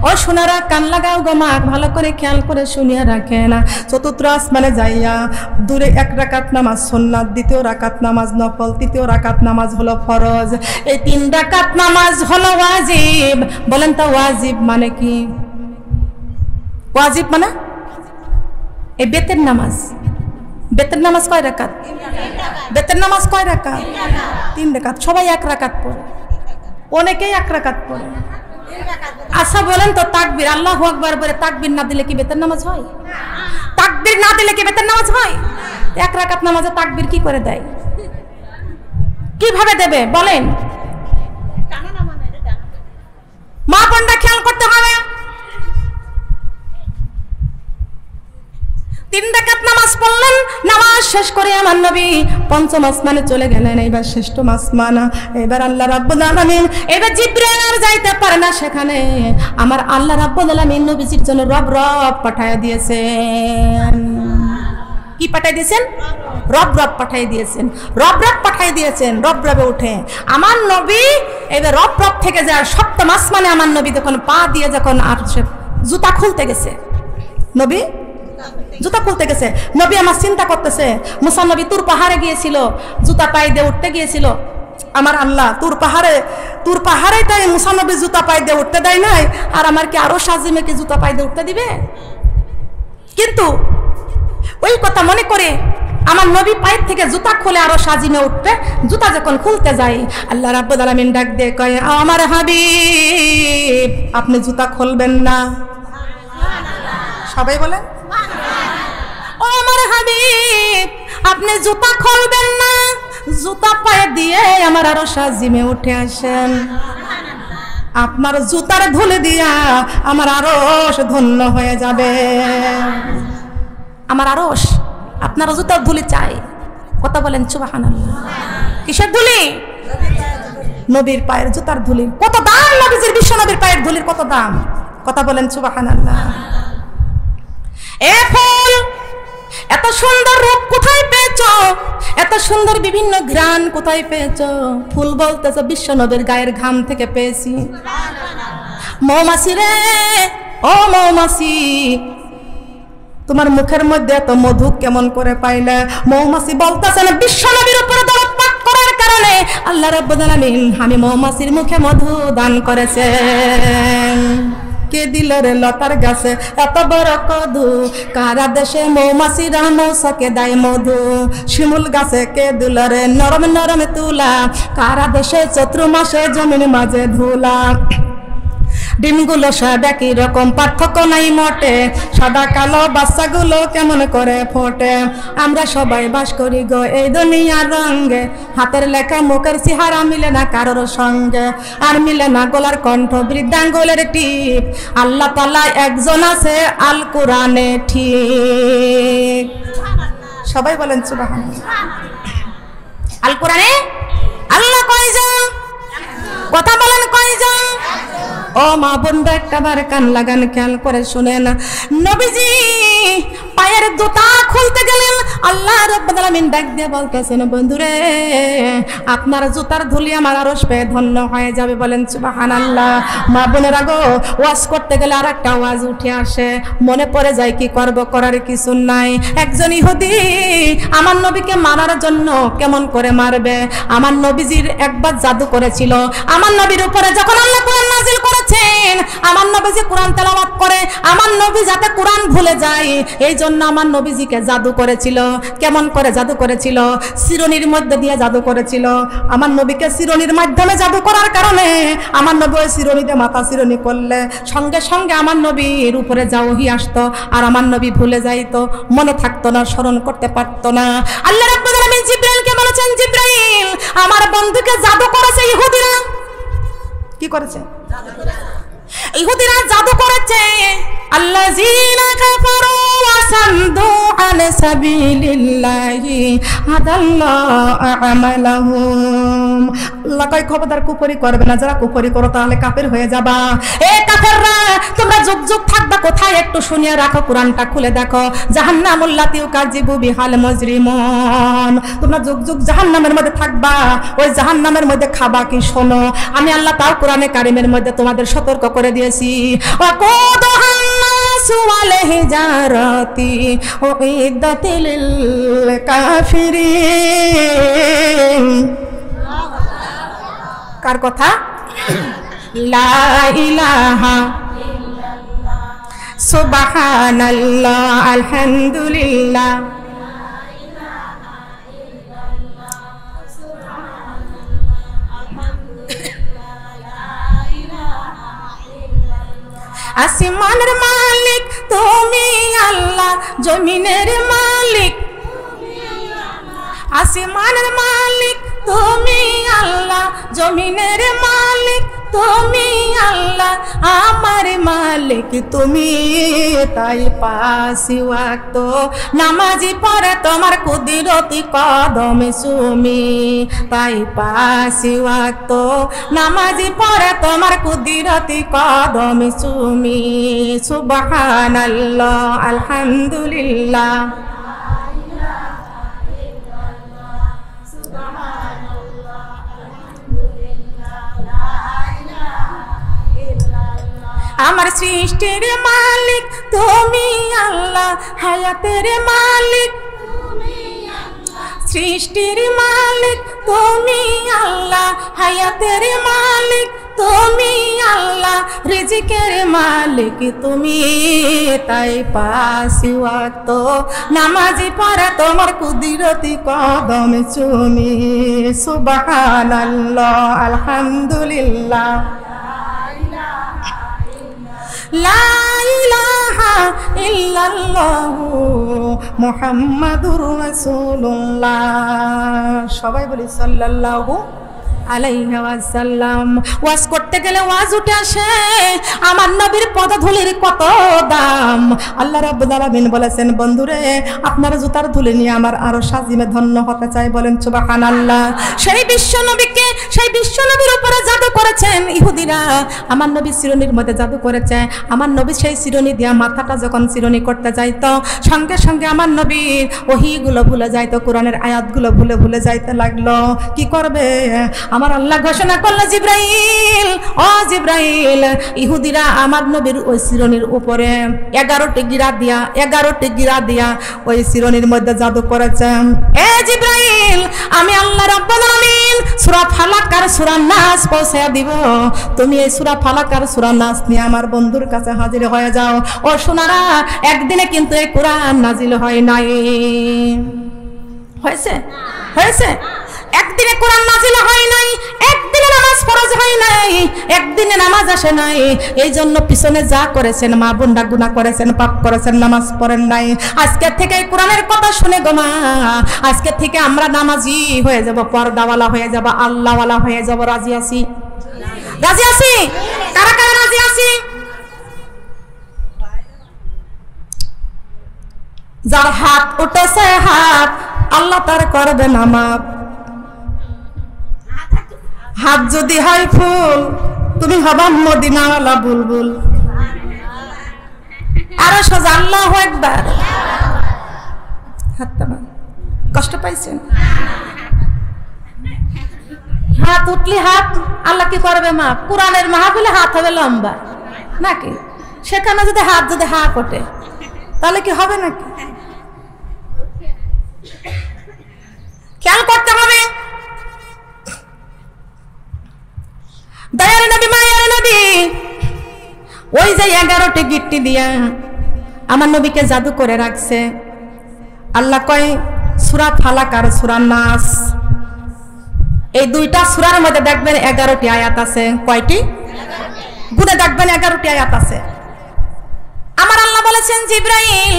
ও সোনারা কান লাগাও গো মা, ভালো করে খেয়াল করে শুনিয়া রাখেন। চতুর্থ আসমানে যাইয়া দূরে 1 রাকাত নামাজ সুন্নাত, 2য় রাকাত নামাজ নফল, 3য় রাকাত নামাজ হলো ফরজ, এই 3 রাকাত নামাজ হলো ওয়াজিব। বলেন তো ওয়াজিব মানে কি? ওয়াজিব মানে এই বেতের নামাজ। বেতের নামাজ কয় রাকাত? বেতের নামাজ কয় রাকাত? 3 রাকাত। সবাই 1 রাকাত পড়ে, অনেকেই 1 রাকাত পড়ে। আচ্ছা বলেন তো তাকবীর, আল্লাহু আকবার বলে তাকবীর না দিলে কি বেতের নামাজ হয়? তাকবীর না দিলে কি বেতের নামাজ হয়? 1 রাকাত নামাজে তাকবীর কি করে দেয়? কিভাবে দেবে বলেন? মা বোনরা খেয়াল করতে হবে। 3 রাকাত নামাজ পড়লেন, নামাজ শেষ করে আমার নবী 5ম আসমানে চলে গেলেন। এবার 6ম আসমান, এবার আল্লাহ রাব্বুল আলামিন, এবার জিবরাইল আর যাইতে পারে না সেখানে। আমার আল্লাহ রাব্বুল আলামিন নবীজির জন্য রব পাঠায় দিয়েছেন। কি পাঠিয়ে দিয়েছেন? রব পাঠিয়ে দিয়েছেন। রব পাঠিয়ে দিয়েছেন। রবে উঠে আমার নবী এবার রব থেকে যায় 7ম আসমানে। আমার নবী যখন পা দিয়ে যখন আর জুতা খুলতে গেছে, নবী জুতা খুলতে গেছে, নবী আমার চিন্তা করতেছে, মুসা নবী তুর পাহাড়ে গিয়েছিল, জুতা পায়ে দিয়ে উঠতে গিয়েছিল। আমার আল্লাহ তুর পাহাড়ে তাই মুসা নবী জুতা পায়ে দিয়ে উঠতে দেয় নাই, আর আমার কি আরো সাজিমে কি জুতা পায়ে দিয়ে উঠতে দিবে? কিন্তু ওই কথা মনে করে আমার নবী পায়ের থেকে জুতা খুলে আরো সাজিমে উঠতে, জুতা যখন খুলতে যাই আল্লাহ রাব্বুল আলামিন ডাক দিয়ে কয়, আমার হাবিব আপনি জুতা খুলবেন না। সবাই বলেন ও আমার হাবিব আপনি জুতা খুলবেন না, জুতা পায়ে দিয়ে আমার আরো সাজিমে উঠে আসেন। আপনার জুতার ধুলে দিয়া আমার আরশ ধন্য হয়ে যাবে। আমার আরশ আপনার জুতার ধুলি চাই। কথা বলেন সুবহানাল্লাহ। কিসের ধুলি? নবীর পায়ের জুতার ধুলি। কত দাম নবীজির, বিশ্ব নবীর পায়ের ধুলির কত দাম। কথা বলেন সুবহানাল্লাহ। এ ফুল এত সুন্দর রূপ কোথায় পেয়েছো? এত সুন্দর বিভিন্ন ঘ্রাণ কোথায় পেয়েছো? ফুল বলতেছে বিশ্ব নবীর গায়ের ঘাম থেকে পেয়েছি। মৌমাছি রে, ও মৌমাছি তোমার মুখের মধ্যে এত মধু কেমন করে পাইলে? মৌমাছি বলতেছে না বিশ্ব নবীর উপরে দরদ পাক করার কারণে আল্লাহ রাব্বুল আলামিন আমি মৌমাছির মুখে মধু দান করেছেন। কে দিল রে লতার গাছে এত বড় কদু? কারা দেশে মৌমাছিরা মৌসাকে দেয় মধু? শিমুল গাছে কে দিল রে নরম নরম তুলা? কারা দেশে চৈত্র মাসে জমিন মাঝে ধুলা? ডিমগুলো সব একই রকম, পার্থক্য নাই মোটে, সাদা কালো বাচ্চাগুলো কেমন করে ফোটে। আমরা সবাই বাস করি গো এই দুনিয়ার রঙে, হাতের লেখা মুখের চেহারা মিলে না কারোর সঙ্গে, আর মিলে না গলার কণ্ঠ বৃদ্ধাঙ্গুলের টিপ। আল্লাহ তাআলা একজন আছে আল কোরআনে ঠিক। সবাই বলেন সুবহানাল্লাহ। আল কোরআনে আল্লাহ কয়জন? কথা বলেন কয়জন? ও মা বোনরা একটাবার কান লাগান, খেয়াল করে শুনেন। নবীজি পায়ের জুতা খুলতে গেলেন, আল্লাহ রাব্বুল আলামিন ডাক দিয়ে বলতেছেন, বন্ধুরে আপনার জুতার ধুলি আমার আরশ পেয়ে ধন্য হয়ে যাবে। বলেন সুবহানাল্লাহ। মা বোনেরা গো, ওয়াজ করতে গেলে আর একটা ওয়াজ উঠে আসে, মনে পড়ে যায় কি করব, করার কিছু নাই। একজন ইহুদি আমার নবীকে মারার জন্য কেমন করে মারবে? আমার নবীজির একবার জাদু করেছিল। আমার নবীর উপরে যখন আল্লাহ কোরআন নাযিল করেছেন, আমার নবীজি কোরআন তেলাওয়াত করে, আমার নবী যাতে কোরআন ভুলে যায় এই জন্য আমার নবীজিকে জাদু করেছিল। কেমন করে জাদু করেছিল? শিরনির মধ্যে দিয়ে জাদু করেছিল। আমার নবীকে শিরনির মাধ্যমে জাদু করার কারণে আমার নবী ওই শিরনিতে মাথা শিরনি করলে সঙ্গে সঙ্গে আমার নবীর উপরে যা ওহী আসতো আর আমার নবী ভুলে যাইতো, মনে থাকতো না, স্মরণ করতে পারতো না। আল্লাহ রাব্বুল আলামিন জিবরাইলকে বলেছেন, জিবরাইল আমার বন্ধুকে জাদু করেছে ইহুদিরা। কি করেছে? ইহুদিরা জাদু করেছে। আল্লাযীনা কাফারু ওয়া সাদ্দু আন সাবিলিল্লাহি আদাল্লাহু আমালাহুম। আল্লাহ কয় খবরদার কুফরি করবে না, যারা কুফরি করো তাহলে কাফের হয়ে যাবা। এ কাফেররা তোমরা যুগ যুগ থাকবা কোথায় একটু শুনিয়ে রাখো, কোরআনটা খুলে দেখো। জাহান্নামুল লাতী ইউকাযিবু বিহাল মুজরিমুন, তোমরা যুগ যুগ জাহান্নামের মধ্যে থাকবা, ওই জাহান্নামের মধ্যে খাবা কি শোনো। আমি আল্লাহ তাও কোরআনে কারিমের মধ্যে তোমাদের সতর্ক করে দিয়েছি। ওয়াকুদুহান নাসু ওয়াল হিজারাতি উইদ্দাতিল লিল কাফিরিন। কার কথা? লা ইলাহা ইল্লাল্লাহ সুবহানাল্লাহ আলহামদুলিল্লাহ আসমানের মালিক তুমি আল্লাহ, জমিনের মালিক আসমানের মালিক তুমি আল্লাহ, জমিনের মালিক তুমি আল্লাহ, আমার মালিক তুমি। তাই পাঁচ ওয়াক্ত নামাজি পড়ে তোমার কুদরতি কদমে চুমি, তাই পাঁচ ওয়াক্ত নামাজি পড়ে তোমার কুদরতি কদমে চুমি। সুবহানাল্লাহ আলহামদুলিল্লাহ আমার সৃষ্টির মালিক তুমি আল্লাহ, হায়াতের মালিক তুমি আল্লাহ, সৃষ্টির মালিক তুমি আল্লাহ, হায়াতের মালিক তুমি আল্লাহ, রিজিকের মালিক তুমি। তাই পাঁচ ওয়াক্ত নামাজি পড়ে তোমার কুদরতি কদমে চুমি। সুবহানাল্লাহ আলহামদুলিল্লাহ লা ইলাহা ইল্লাল্লাহু মুহাম্মাদুর রাসূলুল্লাহ। সবাই বলি সাল্লাল্লাহু আলাইহি ওয়াসাল্লাম। ওয়াজ করতে গেলে ওয়াজ উঠে আসে, আমার নবীর পদধূলির কত দাম। আল্লাহ রাব্বুল আলামিন বলেছেন, বন্ধুরে আপনারা জুতার ধুলি নিয়ে আমার আরো সাজিমে ধন্য হতে চাই, বলেন সুবহানাল্লাহ। সেই বিশ্ব নবীর উপরে জাদু করেছেন ইহুদিরা, আমার নবী চিরুনির মধ্যে জাদু করেছে। আমার নবী সেই চিরুনি দিয়া মাথাটা যখন চিরুনি করতে যাইতো, সঙ্গে সঙ্গে আমার নবীর ওহীগুলো ভুলে যাইতো, কোরআনের আয়াতগুলো ভুলে ভুলে যাইতে লাগলো। কি করবে? আমার আল্লাহ ঘোষণা করলো, জিব্রাইল ও জিব্রাইল, ইহুদিরা আমার নবীর ওই চিরুনির উপরে 11টি গিরা দিয়া ওই চিরুনির মধ্যে জাদু করেছে। এ জিব্রাইল, আমি আল্লাহ রাব্বুল আলামিন সূরা ফালাক আর সূরা নাস পৌঁছে দিব, তুমি এই সূরা ফালাক আর সূরা নাস নিয়ে আমার বন্ধুর কাছে হাজির হয়ে যাও। ও সোনারা, একদিনে কিন্তু এই কোরআন নাজিল হয় নাই। হয়েছে একদিনে কোরআন নাজিল হয় নাই, একদিনে নামাজ ফরজ হয় নাই, একদিনে নামাজ আসে নাই। এই জন্য পিছনে যা করেছেন মা বোনরা, গুনাহ করেছেন, পাপ করেছেন, নামাজ পড়েন নাই। আজকে থেকে কোরআনের কথা শুনে গো মা, আজকে থেকে আমরা নামাজি হয়ে যাব, পর্দাওয়ালা হয়ে যাব, আল্লাহওয়ালা হয়ে যাব। রাজি আছি? কারা কারা রাজি আছি? যার হাত উঠেছে হাত, আল্লাহ তার করবে না মাপ। হাত যদি হয় ফুল, তুমি হবা মদিনাওয়ালা বুলবুল। আরো সোজা আল্লাহু আকবার। হাতটা কষ্ট পাইছেন? হাত উঠলে হাত আল্লাহ কি করবে মাপ। কোরআনের মাহফিলে হাত হবে লম্বা নাকি? সেখানে যদি হাত ওঠে তাহলে কি হবে নাকি? খেয়াল করতে হবে। দয়ার নবী, মায়ার নবী, ওই যে 11টি গিট্টি দিয়া আমার নবীকে জাদু করে রাখছে। আল্লাহ কয় সূরা ফালাক আর সূরা নাস, এই দুইটা সূরার মধ্যে দেখবেন 11টি আয়াত আছে। কয়টি? গুণে দেখবেন 11টি আয়াত আছে। আমার আল্লাহ বলেছেন, জিব্রাইল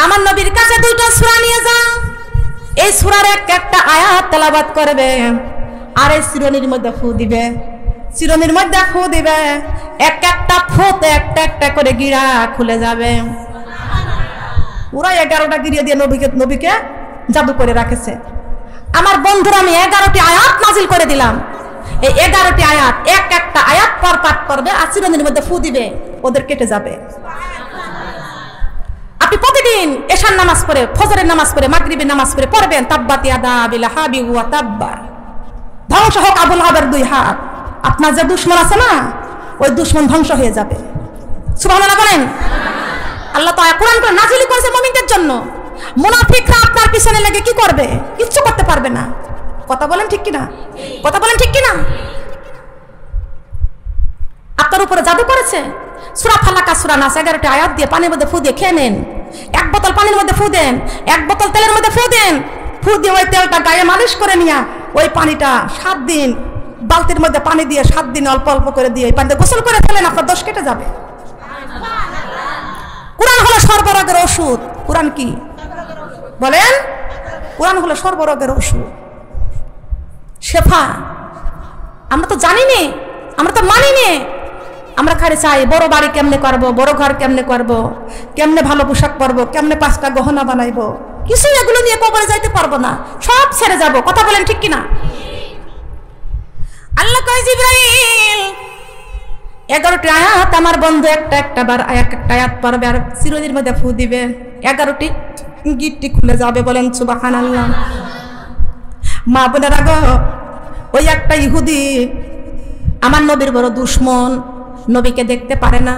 আমার নবীর কাছে দুইটা সূরা নিয়ে যাও, এই সূরার একটা আয়াত তেলাওয়াত করবে, আর এই চিরুনির মধ্যে ফু দিবে। একটা ফুতে একটা করে গিরা খুলে যাবে। ওরা 11টা গিরিয়ে দিয়ে নবীকে জাদু করে রাখেছে। আমার বন্ধুরা, আমি 11টি আয়াত নাজিল করে দিলাম। এই 11টি আয়াত একটা আয়াত পর পাঠ করবে, আর চিরুনির মধ্যে ফু দিবে, ওদের কেটে যাবে। আপনি প্রতিদিন এশার নামাজ পড়ে, ফজরের নামাজ পড়ে, মাগরিবের নামাজ পড়ে পড়বেন তাব্বাত ইয়াদা আবি লাহাবি ওয়া তাব্বা, ধ্বংস হোক আবুল লাহাবের দুই হাত। আপনার যে দুশমন আছে না, ওই দুশমন ধ্বংস হয়ে যাবে। সুবহানাল্লাহ বলেন। আল্লাহ তো কোরআন করে নাজিল করেছে মুমিনদের জন্য। মুনাফিকরা আপনার পিছনে লেগে কি করবে? কিচ্ছু করতে পারবে না। কথা বলেন ঠিক কিনা? কথা বলেন ঠিক কিনা? আপনার উপরে জাদু করেছে। সূরা ফালাক আর সূরা নাস 11টি আয়াত দিয়ে পানির মধ্যে ফু দিয়ে খেয়ে নেন। এক বোতল পানির মধ্যে ফু দেন, এক বোতল তেলের মধ্যে ফু দেন, ফু দিয়ে ওই তেলটা গায়ে মালিশ করে নিয়ে ওই পানিটা 7 দিন বালতির মধ্যে পানি দিয়ে 7 দিন অল্প অল্প করে দিয়ে এই পানিতে গোসল করে ফেলেন, আপনার দোষ কেটে যাবে। কোরআন হলো সর্বরোগের ওষুধ। কোরআন কি বলেন? কোরআন হলো সর্বরোগের ওষুধ, শেফা। আমরা তো জানি নে, আমরা তো মানি নে। আমরা খালি চাই বড় বাড়ি কেমনে করবো, বড় ঘর কেমনে করবো, কেমনে ভালো পোশাক পরবো, কেমনে 5টা গহনা বানাইবো। কিছু এগুলো নিয়ে কবরে যাইতে পারবো না, সব ছেড়ে যাব। কথা বলেন ঠিক কিনা? আল্লাহ কয় জিবরাইল 11টি আয়াত আমার বন্ধু একটা একটা বার একটা আয়াত পড়বে আর চিরদিনের মধ্যে ফু দিবে, 11টি গিটটি খুলে যাবে। বলেন সুবহানাল্লাহ। মা বোনেরা গো, ওই একটা ইহুদি আমার নবীর বড় দুশমন, নবীকে দেখতে পারে না।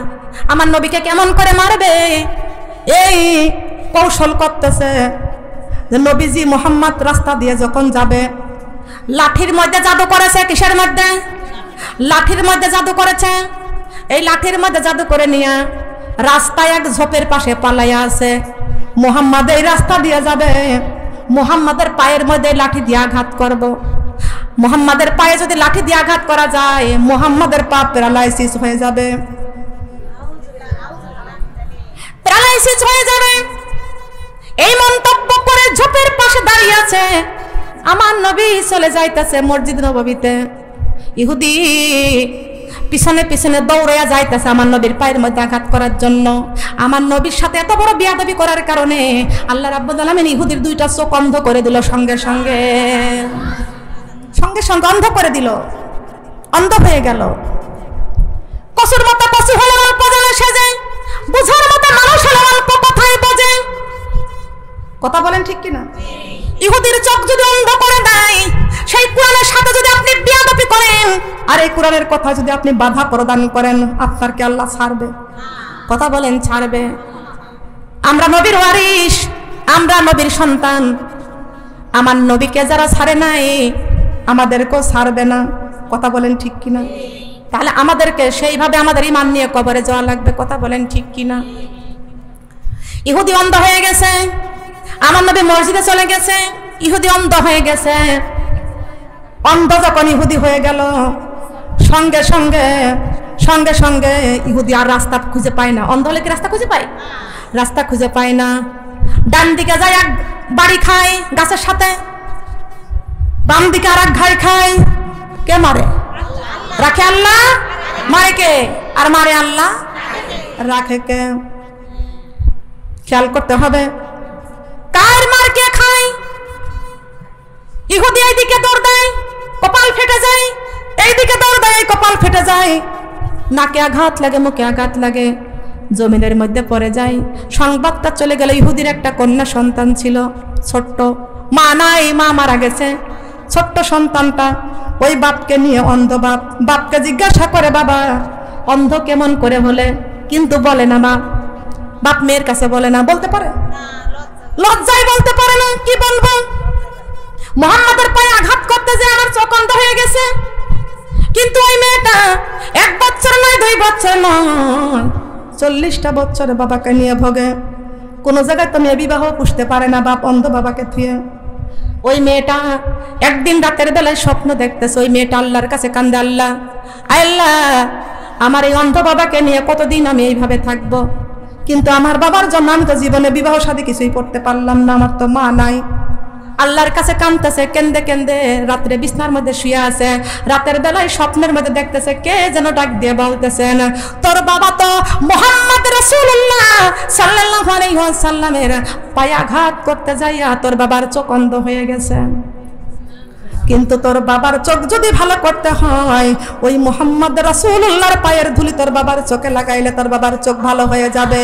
আমার নবীকে কেমন করে মারবে এই কৌশল করতেছে যে নবীজি মুহাম্মদ রাস্তা দিয়ে যখন যাবে, লাঠির মধ্যে জাদু করেছে। কিসের মধ্যে? লাঠির মধ্যে জাদু করেছে। এই লাঠির মধ্যে জাদু করে নিয়ে রাস্তায় এক ঝোপের পাশে পালাইয়া আছে। মুহাম্মদ এই রাস্তা দিয়ে যাবে, মুহাম্মাদের পায়ের মধ্যে লাঠি দিয়ে আঘাত করব। মুহাম্মাদের পায়ে যদি লাঠি দিয়ে আঘাত করা যায়, মুহাম্মাদের পা প্যারালাইসিস হয়ে যাবে, প্যারালাইসিস হয়ে যাবে। এই মন্তব্য করে ঝোপের পাশে দাঁড়িয়ে আছে। আমার নবী চলে যাইতেছে মসজিদ নববীতে। ইহুদি পিছনে পিছনে দৌড়াইয়া যাইতেছে আমার নবীর পায়ের মধ্যে আঘাত করার জন্য। আমার নবীর সাথে এত বড় বিয়াদবি করার কারণে আল্লাহ রাব্বুল আলামিন ইহুদির 2টা চোখ অন্ধ করে দিল। সঙ্গে সঙ্গে সঙ্গে সঙ্গে অন্ধ করে দিল, অন্ধ হয়ে গেল। কসুর মতো কসু হলে অল্প জলে সেজে, বুঝার মতো মানুষ হলে অল্প কথায় বোঝে। কথা বলেন ঠিক কিনা? ইহুদির চোখ যদি অন্ধ করে দেয়, সেই কোরআনের সাথে যদি আপনি বিয়াদবি করেন আর এই কোরআনের কথা যদি আপনি বাধা প্রদান করেন, আপনার কি আল্লাহ ছাড়বে? কথা বলেন ছাড়বে? আমরা নবীর ওয়ারিস, আমরা নবীর সন্তান। আমার নবীকে যারা ছাড়ে নাই, আমাদেরকেও ছাড়বে না। কথা বলেন ঠিক কিনা? তাহলে আমাদেরকে সেইভাবে আমাদের ঈমান নিয়ে কবরে যাওয়া লাগবে। কথা বলেন ঠিক কিনা? ইহুদি অন্ধ হয়ে গেছে, আমার নবী মসজিদে চলে গেছে, ইহুদি অন্ধ হয়ে গেছে। অন্ধ যখন ইহুদি হয়ে গেল, সঙ্গে সঙ্গে সঙ্গে সঙ্গে ইহুদি আর রাস্তা খুঁজে পায় না। অন্ধ হলে কি রাস্তা খুঁজে পায়? রাস্তা খুঁজে পায় না। ডান দিকে যায় এক বাড়ি খায় গাছের সাথে, বাম দিকে আর এক ঘাই খায়। কে মারে? রাখে আল্লাহ, মারে কে? আর মারে আল্লাহ, রাখে কে? খেয়াল করতে হবে কার মার কে খায়। ইহুদি এইদিকে দৌড় দেয়, কপাল ফেটে যায়, এইদিকে দৌড় দেয়, কপাল ফেটে যায়, নাকে আঘাত লাগে, মুখে আঘাত লাগে, জমিনের মধ্যে পড়ে যায়। সংবাদটা চলে গেল ইহুদির একটা কন্যা সন্তান ছিল, ছোট্ট, মা নাই, মা মারা গেছে। ছোট্ট সন্তানটা ওই বাপকে নিয়ে অন্ধ। বাপকে জিজ্ঞাসা করে, বাবা অন্ধ কেমন করে হলে? কিন্তু বলে না মা, বাপ মেয়ের কাছে বলে না। বলতে পারে? লজ্জায় বলতে পারে না। কি বলবো? মুহাম্মাদের পায়ে আঘাত করতে যে আমার চোখ অন্ধ হয়ে গেছে। কিন্তু ওই মেয়েটা 1 বছর নয়, 2 বছর নয়, 40টা বছর বাবাকে নিয়ে ভোগে। কোনো জায়গায় তো মেয়ে বিবাহ পুষতে পারে না, বাপ অন্ধ বাবাকে থুয়ে। ওই মেয়েটা একদিন রাতের বেলায় স্বপ্ন দেখতেছে। ওই মেয়েটা আল্লাহর কাছে কান্দে, আল্লাহ, আল্লাহ, আমার এই অন্ধ বাবাকে নিয়ে কতদিন আমি এইভাবে থাকবো? কিন্তু আমার বাবার জন্য আমি তো জীবনে বিবাহ শাদী কিছুই করতে পারলাম না, আমার তো মা নাই। আল্লাহর কাছে কাঁদতেছে, কেন্দে কেন্দে রাত্রে বিছনার মধ্যে শুয়ে আছে। রাতের বেলায় স্বপ্নের মধ্যে দেখতেছে কে যেন ডাক দিয়ে বলতেছেন, তোর বাবা তো মুহাম্মদ রাসূলুল্লাহ সাল্লাল্লাহু আলাইহি ওয়াসাল্লামের পায়ে আঘাত করতে যাইয়া তোর বাবার চোখ অন্ধ হয়ে গেছে। কিন্তু তোর বাবার চোখ যদি ভালো করতে হয়, ওই মুহাম্মদ রাসূলুল্লাহর পায়ের ধুলি তোর বাবার চোখে লাগাইলে তোর বাবার চোখ ভালো হয়ে যাবে।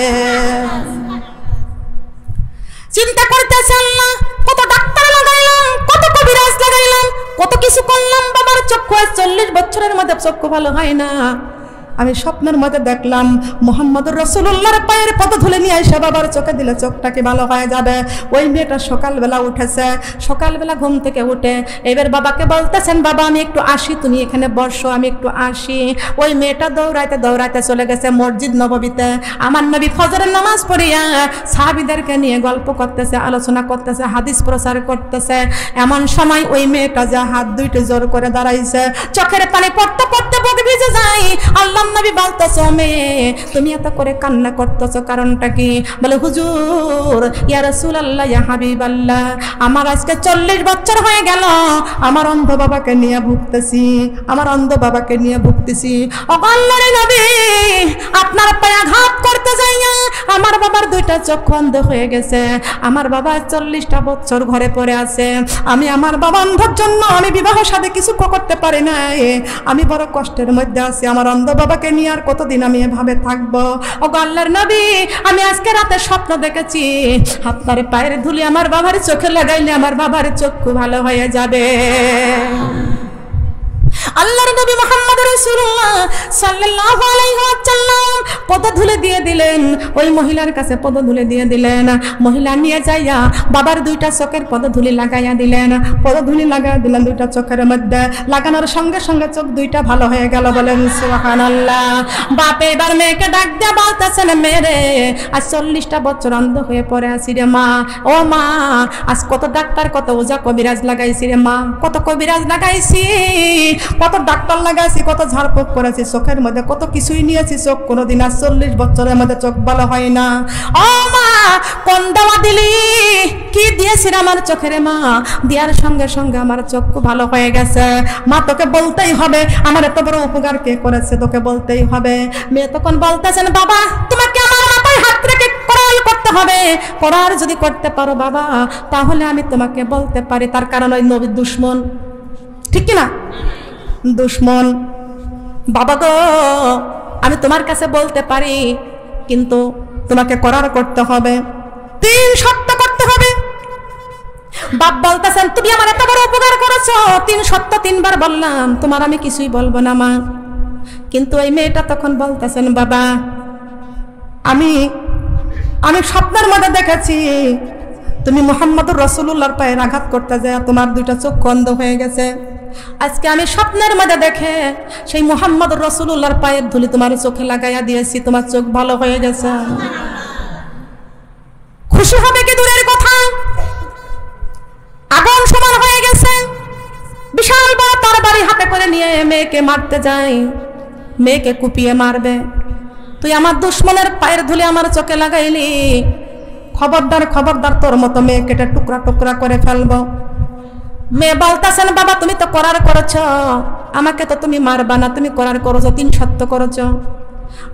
চিন্তা করতেছে আল্লাহ কত ডাক্তার লাগাইলাম, কত কবিরাজ লাগাইলাম, কত কিছু করলাম, বাবার চক্ষু 40 বছরের মধ্যে চক্ষু ভালো হয় না। আমি স্বপ্নের মধ্যে দেখলাম মুহাম্মদুর রাসূলুল্লাহর পায়ের পদধূলি নিয়ে এসে বাবার চোখে দিলে চোখটাকে ভালো হয়ে যাবে। ওই মেয়েটা সকালবেলা উঠেছে, সকালবেলা ঘুম থেকে উঠে এবার বাবাকে বলতেছেন, বাবা আমি একটু আসি, তুমি এখানে বসো, আমি একটু আসি। ওই মেয়েটা দৌড়াইতে দৌড়াইতে চলে গেছে মসজিদ নববীতে। আমার নবী ফজরের নামাজ পড়িয়া সাহাবীদেরকে নিয়ে গল্প করতেছে, আলোচনা করতেছে, হাদিস প্রচার করতেছে। এমন সময় ওই মেয়েটা যা হাত দুইটা জোর করে দাঁড়াইছে, চোখের পানি পড়তে পড়তে বুক ভিজে যায়। আল্লাহ নবী বলতেছো, মেয়ে তুমি এত করে কান্না করতেছো কারণটা কি? বলে, হুজুর ইয়া রাসূলুল্লাহ ইয়া হাবিবাল্লাহ, আমার আজকে 40 বছর হয়ে গেল আমার অন্ধ বাবাকে নিয়ে ভুগতেছি, আমার অন্ধ বাবাকে নিয়ে ভুগতেছি। ও আল্লাহর নবী, আপনার পায়ে আঘাত করতে যাই না, আমার বাবার দুইটা চক্ষু অন্ধ হয়ে গেছে, আমার বাবা 40টা বছর ঘরে পড়ে আছে, আমি আমার বাবা অন্ধর জন্য আমি বিবাহ সাথে কিছু করতে পারি নাই, আমি বড় কষ্টের মধ্যে আছি, আমার অন্ধ বাবাকে নিয়ে আর কতদিন আমি এভাবে থাকবো? ও আল্লাহর নবী, আমি আজকে রাতে স্বপ্ন দেখেছি আপনার পায়ের ধুলি আমার বাবার চোখে লাগাইলে আমার বাবার চক্ষু ভালো হয়ে যাবে। আল্লাহর নবী মুহাম্মদ রাসূলুল্লাহ সাল্লাল্লাহু আলাইহি ওয়াসাল্লাম পদধূলি দিয়ে দিলেন, ওই মহিলার কাছে পদধূলি দিয়ে দিলেন। মহিলা নিয়ে যাইয়া বাবার দুইটা চোখের পদধূলি লাগাইয়া দিলেন, পদধূলি লাগাইয়া দিলেন দুইটা চোখের মধ্যে। লাগানোর সঙ্গে সঙ্গে চোখ দুইটা ভালো হয়ে গেল। বলেন সুবহানাল্লাহ। বাপে এবার মেয়েকে ডাক দিয়ে বলতেছেন, মেরে আজ 40টা বছর অন্ধ হয়ে পড়ে আছি রে মা, ও মা আজ কত ডাক্তার কত ওজা কবিরাজ লাগাইছি রে মা, কত কবিরাজ লাগাইছি, কত ডাক্তার লাগাইছি, কত ঝাড়ফুঁক করেছি, চোখের মধ্যে কত কিছুই নিয়েছি, চোখ কোনোদিন আর 40 বছরের মধ্যে চোখ ভালো হয় না। ও মা কোন দাওয়া দিলি, কি দিয়েছিস আমার চোখের মা? দেওয়ার সঙ্গে সঙ্গে আমার চক্ষু ভালো হয়ে গেছে। মা তোকে বলতেই হবে আমার এত বড় উপকার কে করেছে, তোকে বলতেই হবে। মেয়ে তখন বলতেছেন, বাবা তোমাকে আমার মাথায় হাত রেখে করাল করতে হবে, করার যদি করতে পারো বাবা তাহলে আমি তোমাকে বলতে পারি। তার কারণ ওই নবীর দুশমন, ঠিক কিনা? দুশমন। বাবা গো আমি তোমার কাছে বলতে পারি, কিন্তু তোমাকে করার করতে হবে, 3 সত্য করতে হবে। বাপ বলতেছেন, তুমি আমার এত বড় উপকার করেছো, 3 সত্য 3 বার বললাম, তোমার আমি কিছুই বলবো না মা। কিন্তু এই মেয়েটা তখন বলতেছেন, বাবা আমি স্বপ্নের মধ্যে দেখেছি তুমি মুহাম্মদুর রাসূলুল্লাহর পায়ে আঘাত করতে যায় তোমার দুইটা চোখ অন্ধ হয়ে গেছে। আজকে আমি স্বপ্নের মধ্যে দেখে সেই মুহাম্মদুর রাসূলুল্লাহর পায়ের ধুলি তোমার চোখে লাগাইয়া দিয়েছি, তোমার চোখ ভালো হয়ে গেছে। খুশি হবে কি দূরের কথা, আগুন সমান হয়ে গেছে। বিশাল বড় তরবারি হাতে করে নিয়ে মেয়েকে মারতে যায়, মেয়েকে কুপিয়ে মারবে। তুই আমার দুশমনের পায়ের ধুলি আমার চোখে লাগাইলি, খবরদার খবরদার তোর মতো মেয়ে কেটে টুকরা টুকরা করে ফেলবো। মেয়ে বলতেছেন, বাবা তুমি তো করার করেছ, আমাকে তো তুমি মারবা না, তুমি করার করেছ, 3 সত্য করেছ।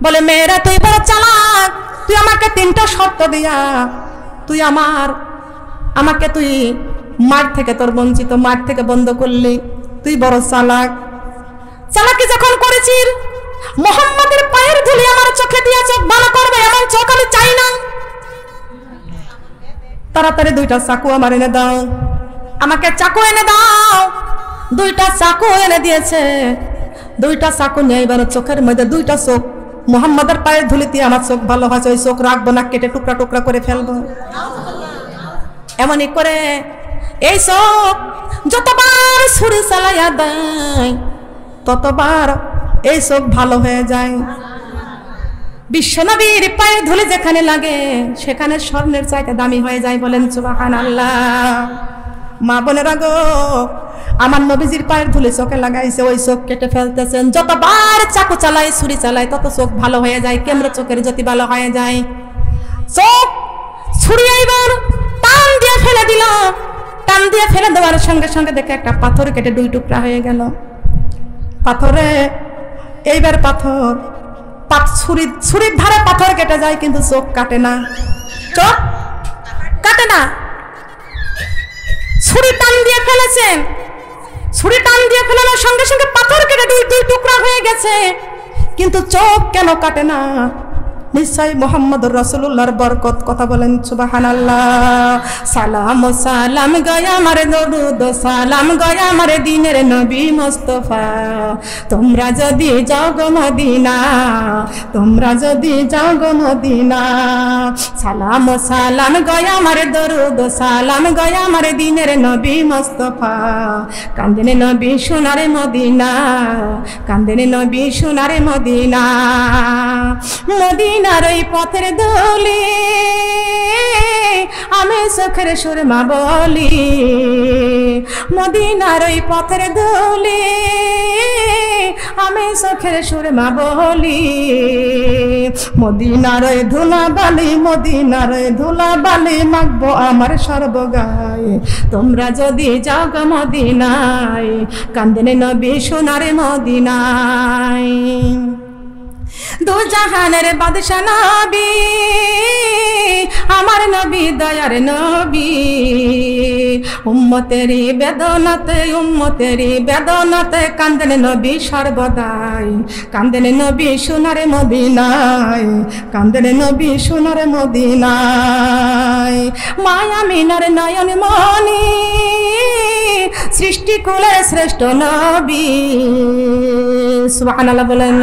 বলে, মেয়েরা তুই বড় চালাক, তুই আমাকে 3টা শর্ত দিয়া তুই আমাকে তুই মার থেকে তোর বঞ্চিত, মার থেকে বন্ধ করলি, তুই বড় চালাক। চালাকি যখন করেছিস মুহাম্মাদের পায়ের ধুলি আমার চোখে দিয়ে চোখ ভালো করবে এমন চোখ আমি চাই না। তাড়াতাড়ি 2টা চাকু আমার এনে দাও, আমাকে চাকু এনে দাও। 2টা চাকু এনে দিয়েছে। 2টা চাকু নিয়ে এবার চোখের মধ্যে 2টা চোখ মুহাম্মাদের পায়ের ধুলিতে আমার চোখ ভালো হয়েছে, ওই চোখ রাখবো না, কেটে টুকরা টুকরা করে ফেলবো। এমনই করে এই চোখ যতবার ছুরি চালাইয়া দেয় ততবার এই চোখ ভালো হয়ে যায়। বিশ্বনবীর পায়ের ধুলি যেখানে লাগে সেখানে স্বর্ণের চাইতে দামি হয়ে যায়। বলেন সুবহানাল্লাহ। মা বোনেরা গো, আমার নবীজির পায়ের ধুলি চোখে লাগাইছে, ওই চোখ কেটে ফেলতেছেন। যতবার চাকু চালাই ছুরি চালাই তত চোখ ভালো হয়ে যায়, কেমন চোখের জ্যোতি ভালো হয়ে যায়। চোখ ছুরি এইবার টান দিয়ে ফেলে দিল, টান দিয়ে ফেলে দেওয়ার সঙ্গে সঙ্গে দেখে একটা পাথর কেটে 2 টুকরা হয়ে গেল। পাথরে এইবার পাথর ছুরির ধারে পাথর কেটে যায়, কিন্তু চোখ কাটে না, চোখ কাটে না। ছুরি টান দিয়ে ফেলেছেন, ছুরি টান দিয়ে ফেলানোর সঙ্গে সঙ্গে পাথর কেটে 2 টুকরা হয়ে গেছে, কিন্তু চোখ কেন কাটে না? নিশ্চয় মুহাম্মদুর রাসূলুল্লাহর বরকত। কথা বলেন সুবহানাল্লাহ। সালাম সালাম গয়া আমার দরুদ সালাম গয়া আমার দিনের নবী মুস্তাফা। তোমরা যদি যাও গো মদিনা, তোমরা যদি যাও গো মদিনা, সালাম সালাম গয়া আমার দরুদ সালাম গয়া আমার দিনের নবী মুস্তাফা। কান্দেন নবী সোনার মদিনা, কান্দেন নবী সোনার মদিনা। মদিনার ওই পথের ধুলি আমি চোখের সুরমা বলি, মদিনার ওই পথের ধুলি আমি চোখের সুরমা বলি। মদিনার ওই ধুলা বালি, মদিনার ওই ধুলা বালি মাখবো আমার সর্বগায়ে। তোমরা যদি যাও গো মদিনায়, কান্দেন নবী সোনার মদিনায়। দু জাহানের বাদশা নবী আমার নবী দয়ার নবী। উম্মতেরি বেদনাতে, উম্মতেরি বেদনাতে কান্দেন নবী সর্বদাই। কান্দেন নবী সোনার মদিনায়, কান্দেন নবী সোনার মদিনায়। মায়া মিনার নয়ন মনি সৃষ্টি কুলের শ্রেষ্ঠ নবী। সুবহানাল্লাহ বলেন।